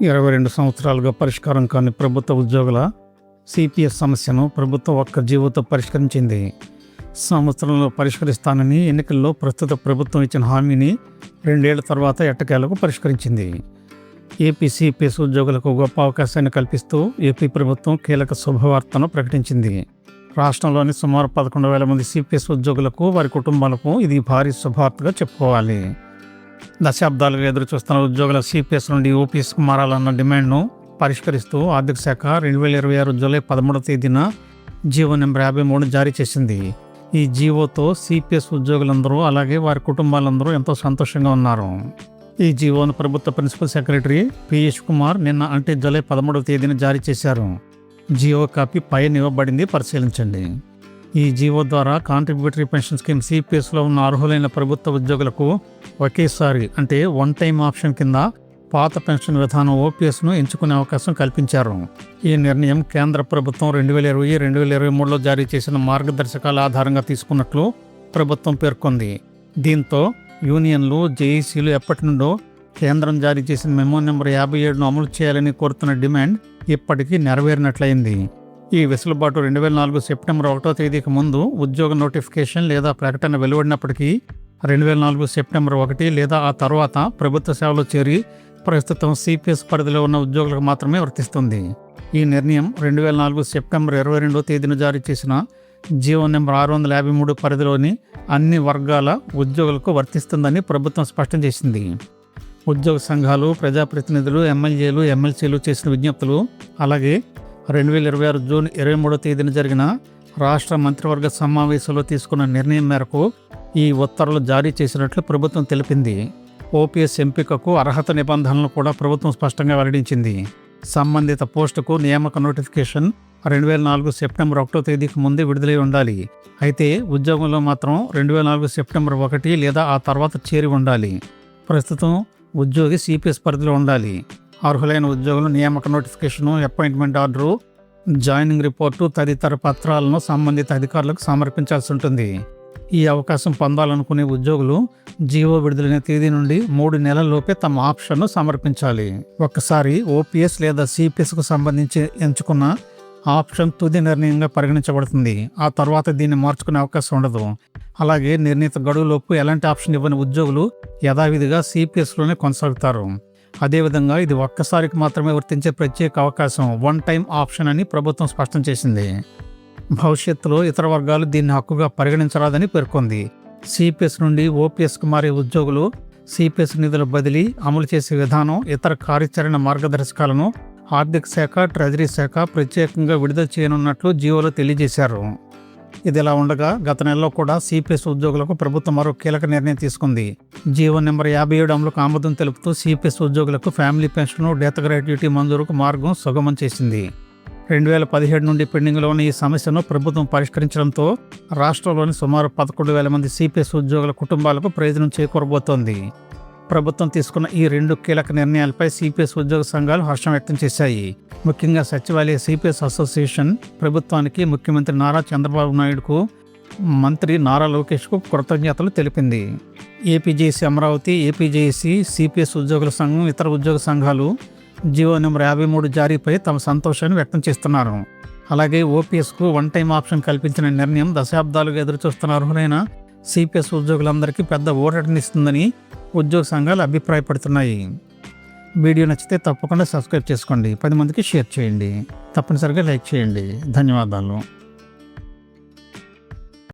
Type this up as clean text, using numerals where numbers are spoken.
22 సంవత్సరాలుగా పరిష్కారం కాని ప్రభుత్వ ఉద్యోగుల సిపిఎస్ సమస్యను ప్రభుత్వం ఒక్క జీవోతో పరిష్కరించింది. సంవత్సరంలో పరిష్కరిస్తానని ఎన్నికల్లో ప్రస్తుత ప్రభుత్వం ఇచ్చిన హామీని 2 ఏళ్ల తర్వాత ఎట్టకేలకు పరిష్కరించింది. ఏపీ సిపిఎస్ ఉద్యోగులకు గొప్ప అవకాశాన్ని కల్పిస్తూ ఏపీ ప్రభుత్వం కీలక శుభవార్తను ప్రకటించింది. రాష్ట్రంలోని సుమారు 11,000 మంది సిపిఎస్ ఉద్యోగులకు, వారి కుటుంబాలకు ఇది భారీ శుభవార్తగా చెప్పుకోవాలి. దశాబ్దాలుగా ఎదురుచూస్తున్న ఉద్యోగుల సిపిఎస్ నుండి ఓపీఎస్కు మారాలన్న డిమాండ్ను పరిష్కరిస్తూ ఆర్థిక శాఖ 2026 జూలై 13వ తేదీన జీవో నెంబర్ 53 జారీ చేసింది. ఈ జీవోతో సిపిఎస్ ఉద్యోగులందరూ అలాగే వారి కుటుంబాలందరూ ఎంతో సంతోషంగా ఉన్నారు. ఈ జీవోను ప్రభుత్వ ప్రిన్సిపల్ సెక్రటరీ పిఎస్ కుమార్ నిన్న అంటే జూలై 13వ తేదీన జారీ చేశారు. జీవో కాపీ పైన ఇవ్వబడింది, పరిశీలించండి. ఈ జీవో ద్వారా కాంట్రిబ్యూటరీ పెన్షన్ స్కీమ్ సిపిఎస్లో ఉన్న అర్హులైన ప్రభుత్వ ఉద్యోగులకు ఒకేసారి అంటే వన్ టైం ఆప్షన్ కింద పాత పెన్షన్ విధానం ఓపీఎస్ను ఎంచుకునే అవకాశం కల్పించారు. ఈ నిర్ణయం కేంద్ర ప్రభుత్వం 2020-2023లో జారీ చేసిన మార్గదర్శకాల ఆధారంగా తీసుకున్నట్లు ప్రభుత్వం పేర్కొంది. దీంతో యూనియన్లు, జేఏసీలు ఎప్పటి నుండో కేంద్రం జారీ చేసిన మెమో నెంబర్ 57ను అమలు చేయాలని కోరుతున్న డిమాండ్ ఇప్పటికీ నెరవేరినట్లయింది. ఈ వెసులుబాటు 2004 సెప్టెంబర్ 1వ తేదీకి ముందు ఉద్యోగ నోటిఫికేషన్ లేదా ప్రకటన వెలువడినప్పటికీ 2004 సెప్టెంబర్ 1 లేదా ఆ తర్వాత ప్రభుత్వ సేవలో చేరి ప్రస్తుతం సిపిఎస్ పరిధిలో ఉన్న ఉద్యోగులకు మాత్రమే వర్తిస్తుంది. ఈ నిర్ణయం 2004 సెప్టెంబర్ 22వ తేదీన జారీ చేసిన జీవో నెంబర్ 653 పరిధిలోని అన్ని వర్గాల ఉద్యోగులకు వర్తిస్తుందని ప్రభుత్వం స్పష్టం చేసింది. ఉద్యోగ సంఘాలు, ప్రజాప్రతినిధులు, ఎమ్మెల్యేలు, ఎమ్మెల్సీలు చేసిన విజ్ఞప్తులు, అలాగే 2026 జూన్ 23వ తేదీన జరిగిన రాష్ట్ర మంత్రివర్గ సమావేశంలో తీసుకున్న నిర్ణయం మేరకు ఈ ఉత్తర్వులు జారీ చేసినట్లు ప్రభుత్వం తెలిపింది. ఓపీఎస్ ఎంపికకు అర్హత నిబంధనలను కూడా ప్రభుత్వం స్పష్టంగా వెల్లడించింది. సంబంధిత పోస్టుకు నియామక నోటిఫికేషన్ 2004 సెప్టెంబర్ 1వ తేదీకి ముందే విడుదలై ఉండాలి. అయితే ఉద్యోగంలో మాత్రం 2004 సెప్టెంబర్ 1 లేదా ఆ తర్వాత చేరి ఉండాలి. ప్రస్తుతం ఉద్యోగి సిపిఎస్ పరిధిలో ఉండాలి. అర్హులైన ఉద్యోగులు నియామక notification, appointment order, joining report తదితర పత్రాలను సంబంధిత అధికారులకు సమర్పించాల్సి ఉంటుంది. ఈ అవకాశం పొందాలనుకునే ఉద్యోగులు జీవో విడుదలైన తేదీ నుండి 3 నెలల్లోపే తమ ఆప్షన్ను సమర్పించాలి. ఒక్కసారి ఓపీఎస్ లేదా సిపిఎస్కు సంబంధించి ఎంచుకున్న ఆప్షన్ తుది నిర్ణయంగా పరిగణించబడుతుంది. ఆ తర్వాత దీన్ని మార్చుకునే అవకాశం ఉండదు. అలాగే నిర్ణీత గడువులోపు ఎలాంటి ఆప్షన్ ఇవ్వని ఉద్యోగులు యథావిధిగా సిపిఎస్లోనే కొనసాగుతారు. అదేవిధంగా ఇది ఒక్కసారికి మాత్రమే వర్తించే ప్రత్యేక అవకాశం, వన్ టైం ఆప్షన్ అని ప్రభుత్వం స్పష్టం చేసింది. భవిష్యత్తులో ఇతర వర్గాలు దీన్ని హక్కుగా పరిగణించరాదని పేర్కొంది. సిపిఎస్ నుండి ఓపీఎస్కు మారే ఉద్యోగులు సిపిఎస్ నిధుల బదిలీ, అమలు చేసే విధానం, ఇతర కార్యాచరణ మార్గదర్శకాలను ఆర్థిక శాఖ, ట్రెజరీ శాఖ ప్రత్యేకంగా విడుదల చేయనున్నట్లు జీవోలో తెలియజేశారు. ఇదిలా ఉండగా గత నెలలో కూడా సిపిఎస్ ఉద్యోగులకు ప్రభుత్వం మరో కీలక నిర్ణయం తీసుకుంది. జీవో నెంబర్ 57 అమలుకు ఆమోదం తెలుపుతూ సిపిఎస్ ఉద్యోగులకు ఫ్యామిలీ పెన్షన్, డెత్ గ్రాట్యుటీ మంజూరుకు మార్గం సుగమం చేసింది. 2017 నుండి పెండింగ్లో ఉన్న ఈ సమస్యను ప్రభుత్వం పరిష్కరించడంతో రాష్ట్రంలోని సుమారు 11,000 మంది సిపిఎస్ ఉద్యోగుల కుటుంబాలకు ప్రయోజనం చేకూరబోతోంది. ప్రభుత్వం తీసుకున్న ఈ 2 కీలక నిర్ణయాలపై సిపిఎస్ ఉద్యోగ సంఘాలు హర్షం వ్యక్తం చేశాయి. ముఖ్యంగా సచివాలయ సిపిఎస్ అసోసియేషన్ ప్రభుత్వానికి, ముఖ్యమంత్రి నారా చంద్రబాబు నాయుడుకు, మంత్రి నారా లోకేష్కు కృతజ్ఞతలు తెలిపింది. ఏపీజేఏసీ అమరావతి, ఏపీజేఏసీ, సిపిఎస్ ఉద్యోగుల సంఘం, ఇతర ఉద్యోగ సంఘాలు జీవో నెంబర్ 53 జారీపై తమ సంతోషాన్ని వ్యక్తం చేస్తున్నారు. అలాగే ఓపీఎస్కు వన్ టైం ఆప్షన్ కల్పించిన నిర్ణయం దశాబ్దాలుగా ఎదురుచూస్తున్న అర్హులైన సిపిఎస్ ఉద్యోగులందరికీ పెద్ద ఊరటనిస్తుందని ఉద్యోగ సంఘాలు అభిప్రాయపడుతున్నాయి. వీడియో నచ్చితే తప్పకుండా సబ్స్క్రైబ్ చేసుకోండి, 10 మందికి షేర్ చేయండి, తప్పనిసరిగా లైక్ చేయండి. ధన్యవాదాలు.